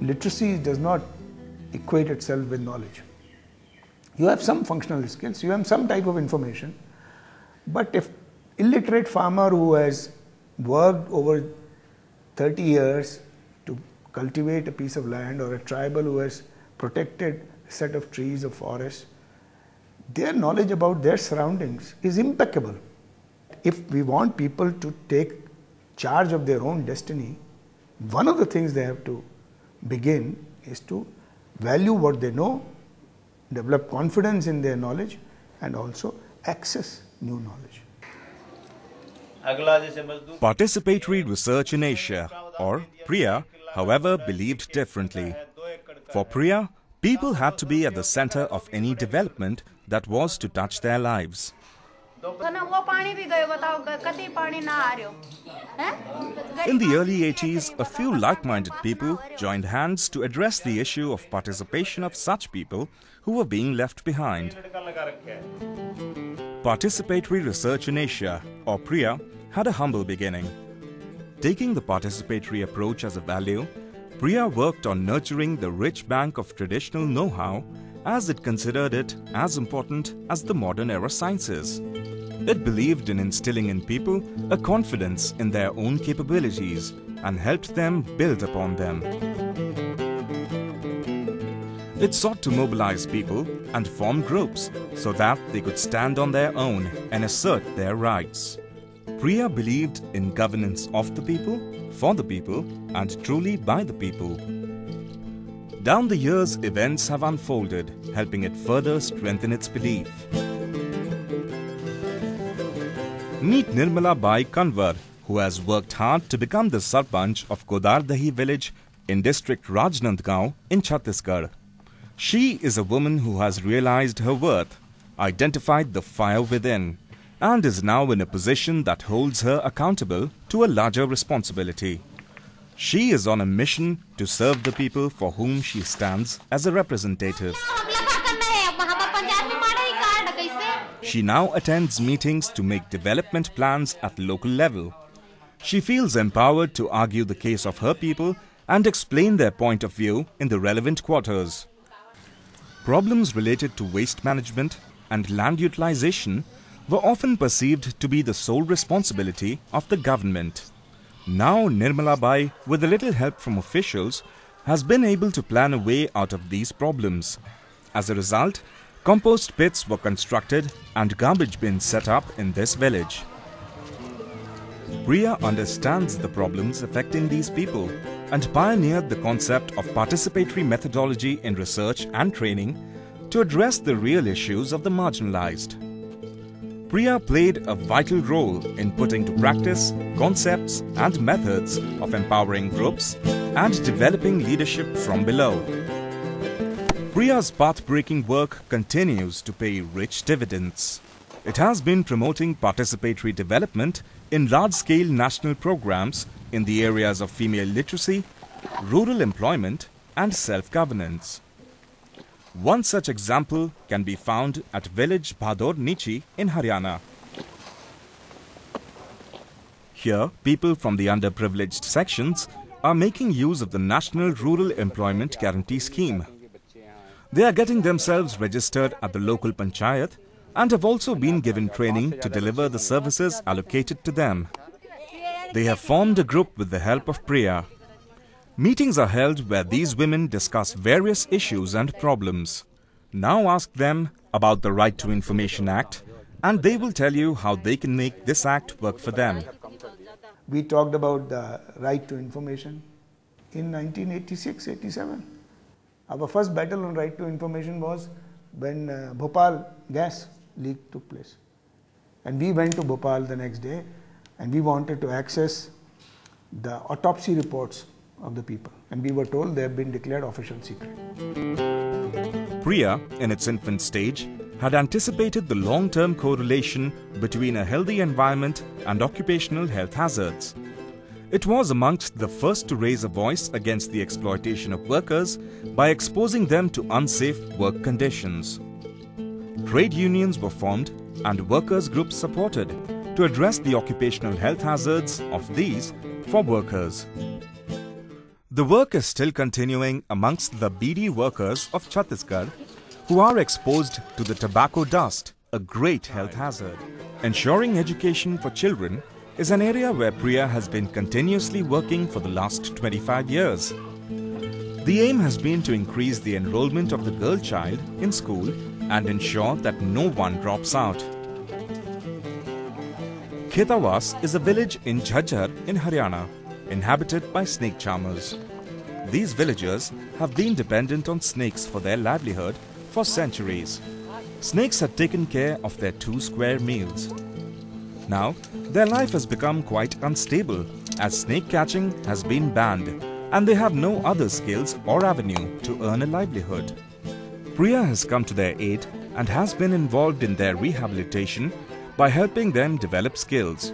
literacy does not equate itself with knowledge. You have some functional skills, you have some type of information, but if illiterate farmer who has worked over 30 years to cultivate a piece of land, or a tribal who has protected a set of trees or forests, their knowledge about their surroundings is impeccable. If we want people to take charge of their own destiny, one of the things they have to begin is to value what they know, develop confidence in their knowledge, and also access new knowledge. Participatory Research in Asia, or PRIA, however, believed differently. For PRIA, people had to be at the center of any development that was to touch their lives. In the early 80s, a few like-minded people joined hands to address the issue of participation of such people who were being left behind. Participatory Research in Asia, or PRIA, had a humble beginning. Taking the participatory approach as a value, PRIA worked on nurturing the rich bank of traditional know-how, as it considered it as important as the modern era sciences. It believed in instilling in people a confidence in their own capabilities and helped them build upon them. It sought to mobilize people and form groups so that they could stand on their own and assert their rights. PRIA believed in governance of the people, for the people, and truly by the people. Down the years, events have unfolded, helping it further strengthen its belief. Meet Nirmala Bai Kanwar, who has worked hard to become the Sarpanch of Kodardahi village in district Rajnandgaon in Chhattisgarh. She is a woman who has realized her worth, identified the fire within, and is now in a position that holds her accountable to a larger responsibility. She is on a mission to serve the people for whom she stands as a representative. She now attends meetings to make development plans at local level. She feels empowered to argue the case of her people and explain their point of view in the relevant quarters. Problems related to waste management and land utilization were often perceived to be the sole responsibility of the government. Now Nirmala Bai, with a little help from officials, has been able to plan a way out of these problems. As a result, compost pits were constructed and garbage bins set up in this village. PRIA understands the problems affecting these people and pioneered the concept of participatory methodology in research and training to address the real issues of the marginalized. PRIA played a vital role in putting to practice concepts and methods of empowering groups and developing leadership from below. PRIA's path-breaking work continues to pay rich dividends. It has been promoting participatory development in large-scale national programs in the areas of female literacy, rural employment, and self-governance. One such example can be found at village Bhador Nichi in Haryana. Here, people from the underprivileged sections are making use of the National Rural Employment Guarantee Scheme. They are getting themselves registered at the local panchayat and have also been given training to deliver the services allocated to them. They have formed a group with the help of PRIA. Meetings are held where these women discuss various issues and problems. Now ask them about the Right to Information Act, and they will tell you how they can make this act work for them. We talked about the right to information in 1986-87. Our first battle on right to information was when Bhopal gas leak took place. And we went to Bhopal the next day and we wanted to access the autopsy reports of the people, and we were told they have been declared official secret. PRIA, in its infant stage, had anticipated the long-term correlation between a healthy environment and occupational health hazards. It was amongst the first to raise a voice against the exploitation of workers by exposing them to unsafe work conditions. Trade unions were formed and workers' groups supported to address the occupational health hazards of these for workers. The work is still continuing amongst the beedi workers of Chhattisgarh who are exposed to the tobacco dust, a great health hazard. Ensuring education for children is an area where Priya has been continuously working for the last 25 years. The aim has been to increase the enrollment of the girl child in school and ensure that no one drops out. Khetawas is a village in Jhajjar in Haryana, inhabited by snake charmers. These villagers have been dependent on snakes for their livelihood for centuries. Snakes had taken care of their 2 square meals. Now, their life has become quite unstable as snake catching has been banned and they have no other skills or avenue to earn a livelihood. Priya has come to their aid and has been involved in their rehabilitation by helping them develop skills.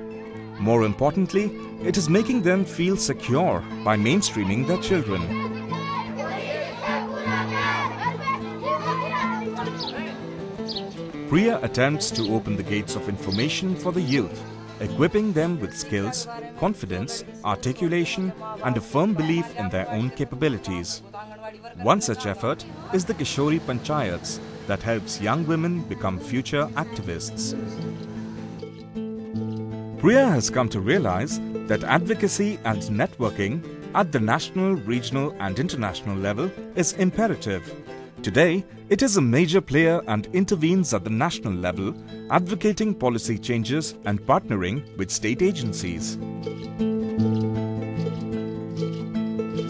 More importantly, it is making them feel secure by mainstreaming their children. Priya attempts to open the gates of information for the youth, equipping them with skills, confidence, articulation and a firm belief in their own capabilities. One such effort is the Kishori Panchayats that helps young women become future activists. Priya has come to realize that advocacy and networking at the national, regional and international level is imperative. Today, it is a major player and intervenes at the national level, advocating policy changes and partnering with state agencies.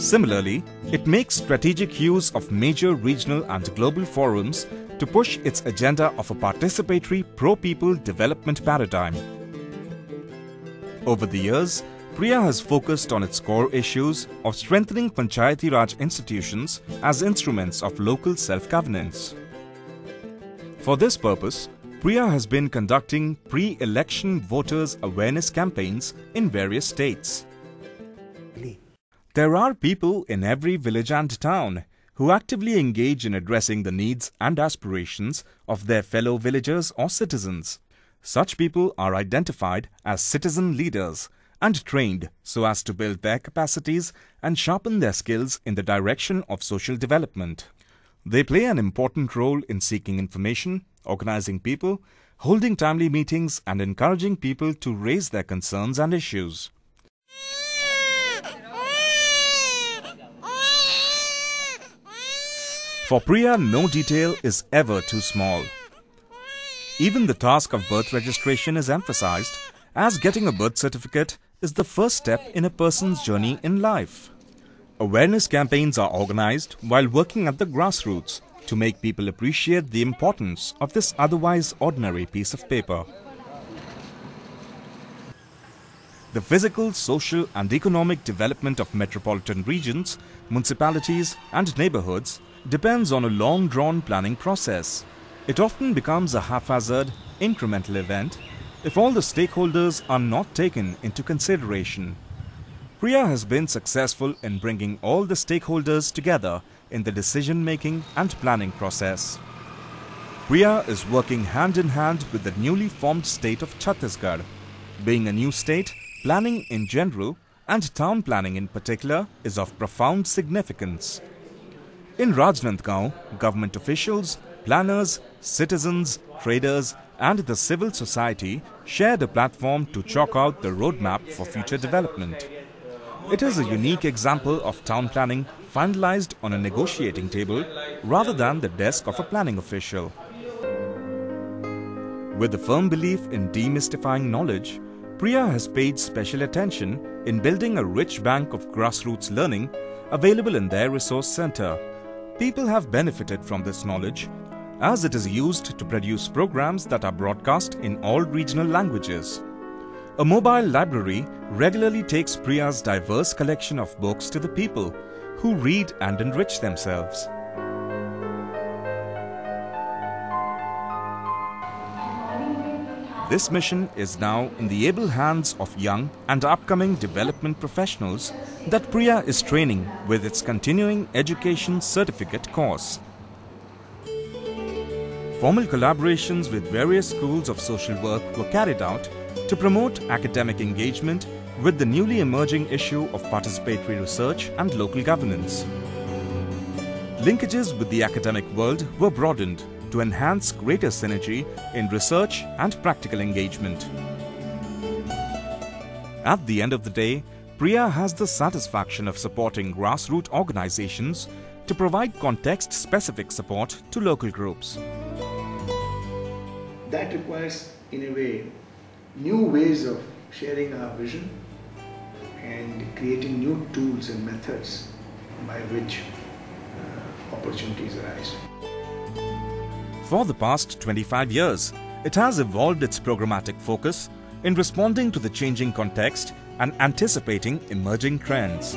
Similarly, it makes strategic use of major regional and global forums to push its agenda of a participatory pro-people development paradigm. Over the years, Priya has focused on its core issues of strengthening Panchayati Raj institutions as instruments of local self-governance. For this purpose, Priya has been conducting pre-election voters awareness campaigns in various states. There are people in every village and town who actively engage in addressing the needs and aspirations of their fellow villagers or citizens. Such people are identified as citizen leaders and trained so as to build their capacities and sharpen their skills in the direction of social development. They play an important role in seeking information, organizing people, holding timely meetings and encouraging people to raise their concerns and issues. For Priya, no detail is ever too small. Even the task of birth registration is emphasized, as getting a birth certificate is the first step in a person's journey in life. Awareness campaigns are organized while working at the grassroots to make people appreciate the importance of this otherwise ordinary piece of paper. The physical, social and economic development of metropolitan regions, municipalities and neighborhoods depends on a long-drawn planning process. It often becomes a haphazard, incremental event if all the stakeholders are not taken into consideration. Priya has been successful in bringing all the stakeholders together in the decision-making and planning process. Priya is working hand-in-hand with the newly formed state of Chhattisgarh. Being a new state, planning in general and town planning in particular is of profound significance. In Rajnandgaon, government officials, planners, citizens, traders and the civil society shared a platform to chalk out the roadmap for future development. It is a unique example of town planning finalized on a negotiating table rather than the desk of a planning official. With a firm belief in demystifying knowledge, Priya has paid special attention in building a rich bank of grassroots learning available in their resource center. People have benefited from this knowledge, as it is used to produce programs that are broadcast in all regional languages. A mobile library regularly takes Priya's diverse collection of books to the people who read and enrich themselves. This mission is now in the able hands of young and upcoming development professionals that Priya is training with its continuing education certificate course. Formal collaborations with various schools of social work were carried out to promote academic engagement with the newly emerging issue of participatory research and local governance. Linkages with the academic world were broadened to enhance greater synergy in research and practical engagement. At the end of the day, Priya has the satisfaction of supporting grassroots organizations to provide context-specific support to local groups. That requires, in a way, new ways of sharing our vision and creating new tools and methods by which opportunities arise. For the past 25 years, it has evolved its programmatic focus in responding to the changing context and anticipating emerging trends.